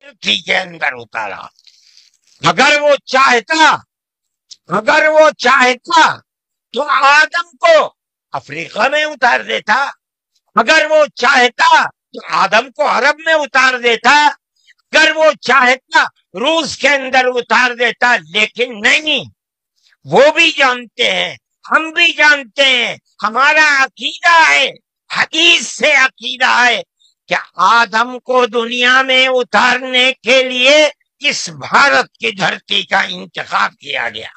धरती के अंदर उतारा। अगर वो चाहता तो आदम को अफ्रीका में उतार देता, अगर वो चाहता तो आदम को अरब में उतार देता, अगर वो चाहता रूस के अंदर उतार देता। लेकिन नहीं, वो भी जानते हैं, हम भी जानते हैं, हमारा अकीदा है, हदीस से अकीदा है कि आदम को दुनिया में उतारने के लिए इस भारत की धरती का इंतखाब किया गया।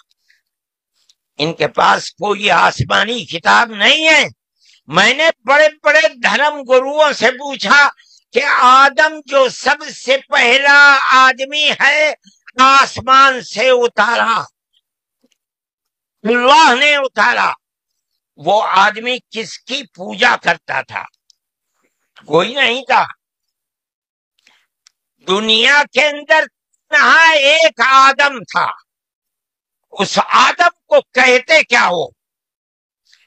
इनके पास कोई आसमानी किताब नहीं है। मैंने बड़े बड़े धर्म गुरुओं से पूछा कि आदम जो सबसे पहला आदमी है आसमान से उतारा, अल्लाह ने उतारा, वो आदमी किसकी पूजा करता था? कोई नहीं था। दुनिया के अंदर यहाँ एक आदम था, उस आदम को कहते क्या हो?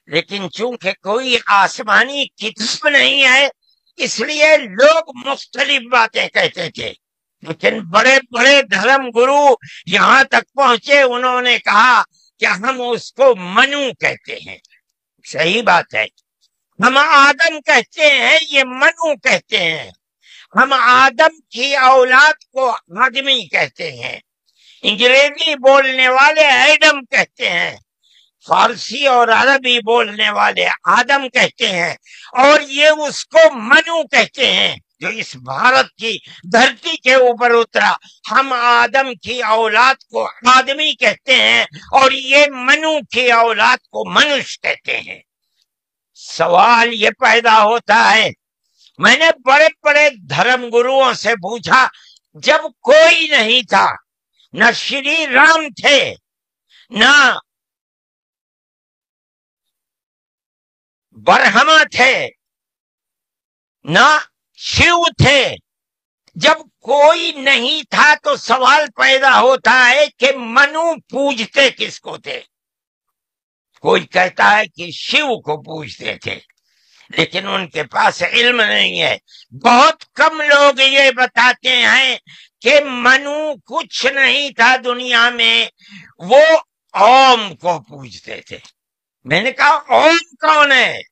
लेकिन चूंकि कोई आसमानी किताब नहीं है, इसलिए लोग मुख्तलिफ बातें कहते थे। लेकिन बड़े बड़े धर्म गुरु यहां तक पहुंचे, उन्होंने कहा कि हम उसको मनु कहते हैं। सही बात है, हम आदम कहते हैं, ये मनु कहते हैं। हम आदम की औलाद को आदमी कहते हैं। अंग्रेजी बोलने वाले एडम कहते हैं, फारसी और अरबी बोलने वाले आदम कहते हैं, और ये उसको मनु कहते हैं जो इस भारत की धरती के ऊपर उतरा। हम आदम की औलाद को आदमी कहते हैं और ये मनु की औलाद को मनुष्य कहते हैं। सवाल ये पैदा होता है, मैंने बड़े बड़े धर्म गुरुओं से पूछा, जब कोई नहीं था, न श्री राम थे, न ब्रह्मा थे, न शिव थे, जब कोई नहीं था तो सवाल पैदा होता है कि मनु पूजते किसको थे? कोई कहता है कि शिव को पूजते थे, लेकिन उनके पास इल्म नहीं है। बहुत कम लोग ये बताते हैं कि मनु कुछ नहीं था दुनिया में, वो ओम को पूजते थे। मैंने कहा ओम कौन है?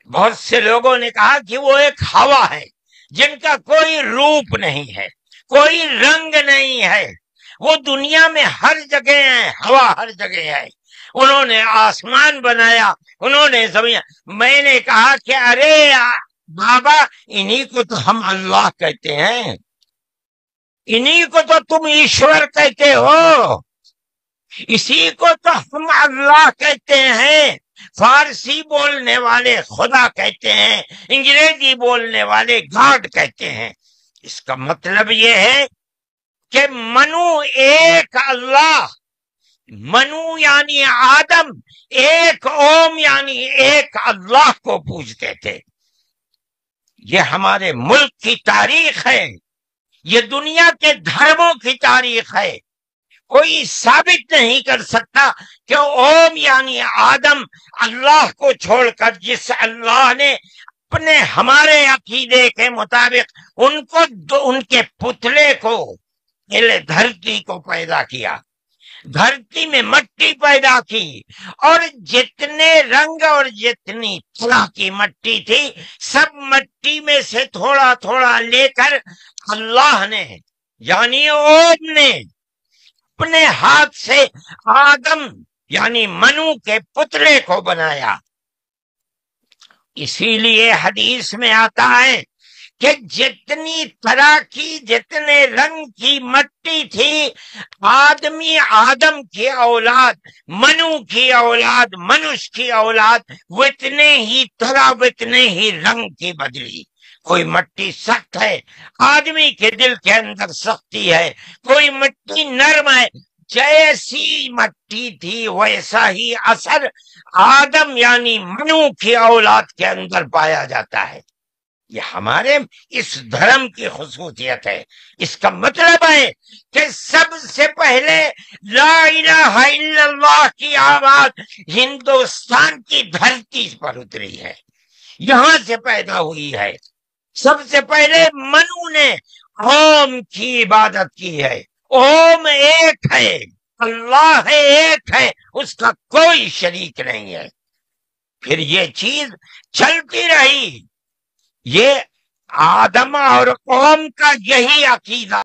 बहुत से लोगों ने कहा कि वो एक हवा है जिनका कोई रूप नहीं है, कोई रंग नहीं है, वो दुनिया में हर जगह है, हवा हर जगह है। उन्होंने आसमान बनाया, उन्होंने जमीन। मैंने कहा कि अरे बाबा, इन्हीं को तो हम अल्लाह कहते हैं, इन्हीं को तो तुम ईश्वर कहते हो, इसी को तो हम अल्लाह कहते हैं। फारसी बोलने वाले खुदा कहते हैं, अंग्रेजी बोलने वाले गॉड कहते हैं। इसका मतलब ये है कि मनु एक अल्लाह, मनु यानी आदम, एक ओम यानी एक अल्लाह को पूजते थे। ये हमारे मुल्क की तारीख है, ये दुनिया के धर्मों की तारीख है। कोई साबित नहीं कर सकता कि ओम यानी आदम अल्लाह को छोड़कर, जिस अल्लाह ने अपने हमारे अकीदे के मुताबिक उनको उनके पुतले को, पहले धरती को पैदा किया, धरती में मट्टी पैदा की, और जितने रंग और जितनी तरह की मट्टी थी, सब मट्टी में से थोड़ा थोड़ा लेकर अल्लाह ने यानी ओम ने अपने हाथ से आदम यानी मनु के पुतले को बनाया। इसीलिए हदीस में आता है कि जितनी तरह की, जितने रंग की मट्टी थी, आदमी आदम की औलाद, मनु की औलाद, मनुष्य की औलाद, वितने ही तरह, वितने ही रंग की बदली। कोई मिट्टी सख्त है, आदमी के दिल के अंदर सख्ती है, कोई मिट्टी नरम है। जैसी मिट्टी थी वैसा ही असर आदम यानी मनु की औलाद के अंदर पाया जाता है। ये हमारे इस धर्म की खुसूसियत है। इसका मतलब है कि सबसे पहले ला इलाहा इल्लल्लाह की आवाज हिंदुस्तान की धरती पर उतरी है, यहां से पैदा हुई है। सबसे पहले मनु ने اوم کی عبادت کی ہے۔ اوم ایک ہے، اللہ ایک ہے، اس کا کوئی شریک نہیں ہے۔ پھر یہ چیز چلتی رہی، یہ آدم اور قوم کا یہی عقیدہ